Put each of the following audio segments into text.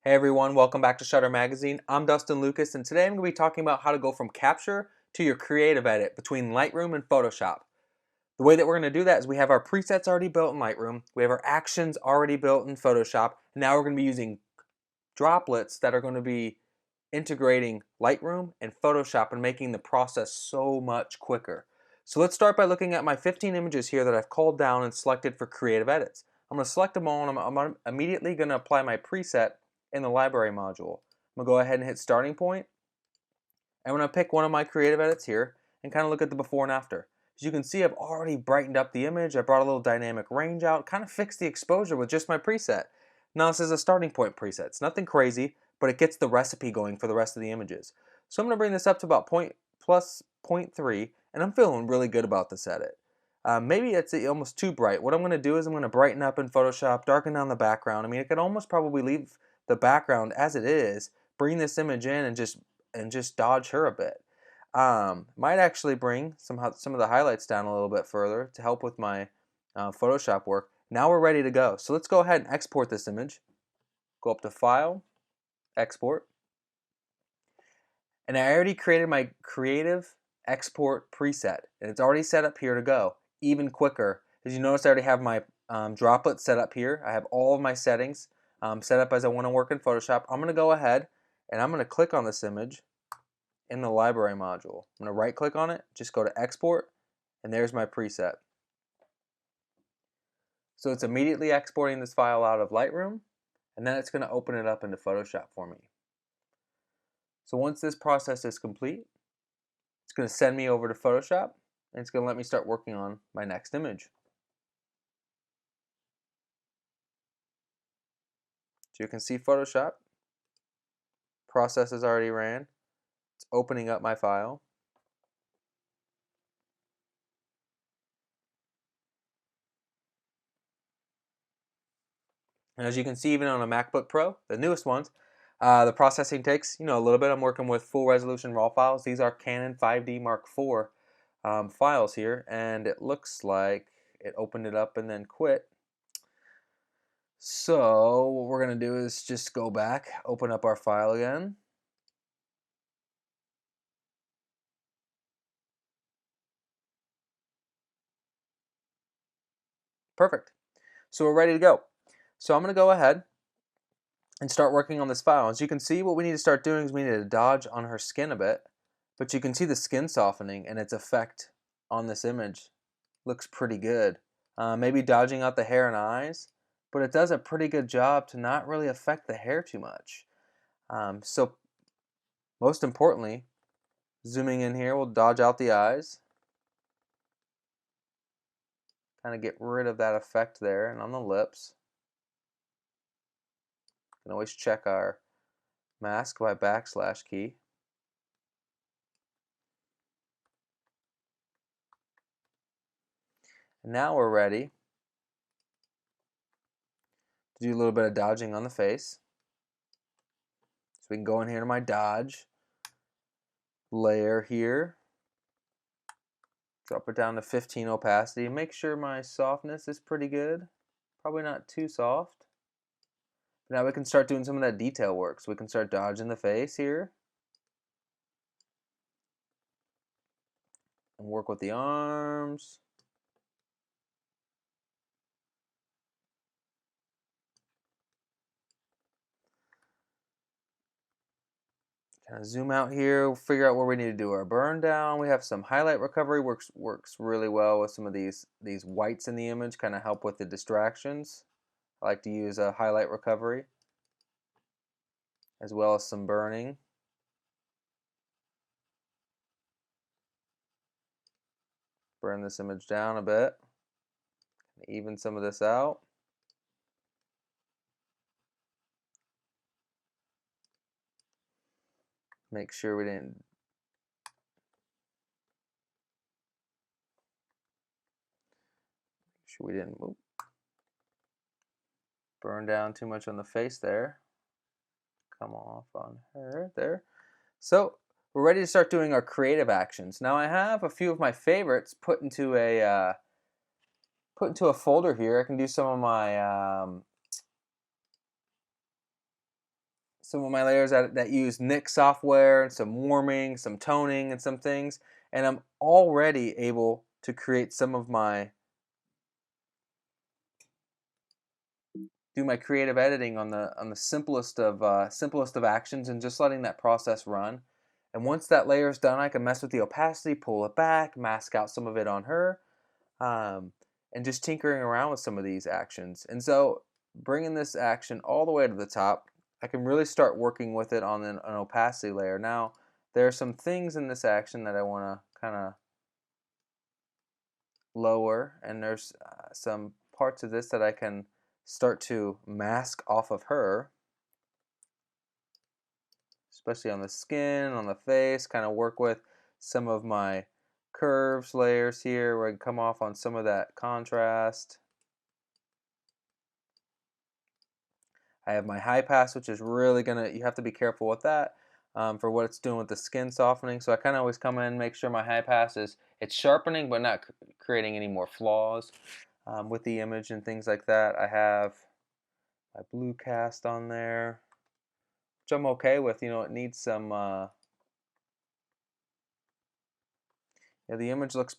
Hey everyone, welcome back to Shutter Magazine. I'm Dustin Lucas, and today I'm going to be talking about how to go from capture to your creative edit between Lightroom and Photoshop. The way that we're going to do that is we have our presets already built in Lightroom, we have our actions already built in Photoshop, and now we're going to be using droplets that are going to be integrating Lightroom and Photoshop and making the process so much quicker. So let's start by looking at my 15 images here that I've called down and selected for creative edits. I'm going to select them all and I'm immediately going to apply my preset in the library module. I'm going to go ahead and hit starting point. I'm going to pick one of my creative edits here and kind of look at the before and after. As you can see, I've already brightened up the image. I brought a little dynamic range out, kind of fixed the exposure with just my preset. Now this is a starting point preset. It's nothing crazy, but it gets the recipe going for the rest of the images. So I'm going to bring this up to about plus 0.3, and I'm feeling really good about this edit. Maybe it's almost too bright. What I'm going to do is I'm going to brighten up in Photoshop, darken down the background. I mean, I could almost probably leave the background as it is, bring this image in and just dodge her a bit. Might actually bring some of the highlights down a little bit further to help with my Photoshop work. Now we're ready to go. So let's go ahead and export this image. Go up to File, Export. And I already created my creative export preset, and it's already set up here to go. Even quicker. As you notice, I already have my droplet set up here. I have all of my settings set up as I want to work in Photoshop. I'm going to go ahead and I'm going to click on this image in the library module. I'm going to right click on it, just go to export, and there's my preset. So it's immediately exporting this file out of Lightroom, and then it's going to open it up into Photoshop for me. So once this process is complete, it's going to send me over to Photoshop, and it's going to let me start working on my next image. So you can see Photoshop process is already ran. It's opening up my file. And as you can see, even on a MacBook Pro, the newest ones, the processing takes a little bit. I'm working with full resolution RAW files. These are Canon 5D Mark IV files here, and it looks like it opened it up and then quit. So what we're going to do is just go back, open up our file again. Perfect. So we're ready to go. So I'm going to go ahead and start working on this file. As you can see, what we need to start doing is we need to dodge on her skin a bit, but you can see the skin softening and its effect on this image looks pretty good. Maybe dodging out the hair and eyes, but it does a pretty good job to not really affect the hair too much. So most importantly, zooming in here, we'll dodge out the eyes, kind of get rid of that effect there, and on the lips. You can always check our mask by backslash key. And now we're ready to do a little bit of dodging on the face. So we can go in here to my dodge layer here, drop it down to 15 opacity, make sure my softness is pretty good, probably not too soft. Now we can start doing some of that detail work. So we can start dodging the face here and work with the arms. Kind of zoom out here, we'll figure out where we need to do our burn down. We have some highlight recovery, works really well with some of these whites in the image, kind of help with the distractions. I like to use a highlight recovery as well as some burning. Burn this image down a bit, even some of this out. Make sure we didn't burn down too much on the face there. Come off on her there. So we're ready to start doing our creative actions. Now I have a few of my favorites put into a folder here. I can do some of my some of my layers that use Nik software and some warming, some toning, and some things, and I'm already able to create some of my do my creative editing on the simplest of actions and just letting that process run. And once that layer is done, I can mess with the opacity, pull it back, mask out some of it on her, um, and just tinkering around with some of these actions. And so bringing this action all the way to the top, I can really start working with it on an opacity layer. Now, there are some things in this action that I want to kind of lower, and there's some parts of this that I can start to mask off of her, especially on the skin, on the face, kind of work with some of my curves layers here where I can come off on some of that contrast. I have my high pass, which is really gonna, you have to be careful with that for what it's doing with the skin softening. So I kind of always come in and make sure my high pass is, it's sharpening but not creating any more flaws with the image and things like that. I have my blue cast on there, which I'm okay with. You know, it needs some, the image looks,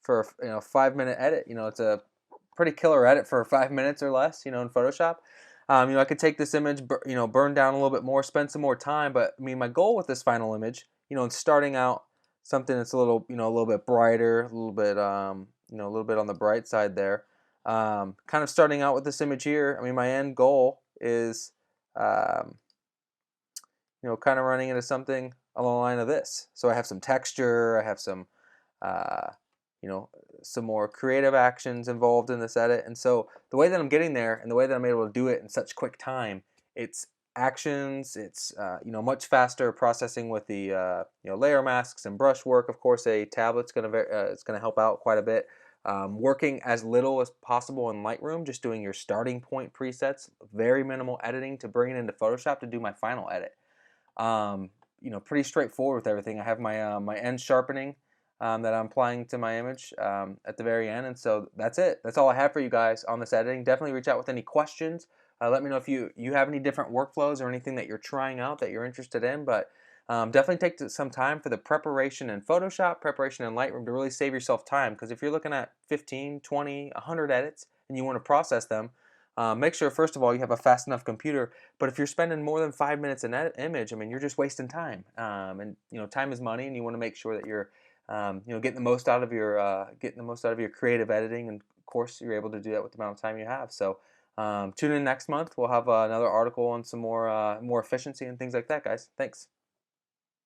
for a 5-minute edit, it's a pretty killer edit for 5 minutes or less, in Photoshop. I could take this image, burn down a little bit more, spend some more time, but I mean, my goal with this final image, in starting out something that's a little bit brighter, a little bit, a little bit on the bright side there. Kind of starting out with this image here. I mean, my end goal is, um, kind of running into something along the line of this. So I have some texture, I have some, uh, you know, some more creative actions involved in this edit. And so the way that I'm getting there and the way that I'm able to do it in such quick time, it's actions, it's, much faster processing with the, layer masks and brush work. Of course, a tablet's it's gonna help out quite a bit. Working as little as possible in Lightroom, just doing your starting point presets, very minimal editing to bring it into Photoshop to do my final edit. Pretty straightforward with everything. I have my end sharpening that I'm applying to my image at the very end, and so that's it. That's all I have for you guys on this editing. Definitely reach out with any questions. Let me know if you have any different workflows or anything that you're trying out that you're interested in, but definitely take some time for the preparation in Photoshop, preparation in Lightroom to really save yourself time, because if you're looking at 15, 20, 100 edits and you want to process them, make sure, first of all, you have a fast enough computer. But if you're spending more than 5 minutes in that image, I mean, you're just wasting time. And time is money, and you want to make sure that you're, getting the most out of your creative editing. And of course, you're able to do that with the amount of time you have. So tune in next month. We'll have another article on some more efficiency and things like that, guys. Thanks.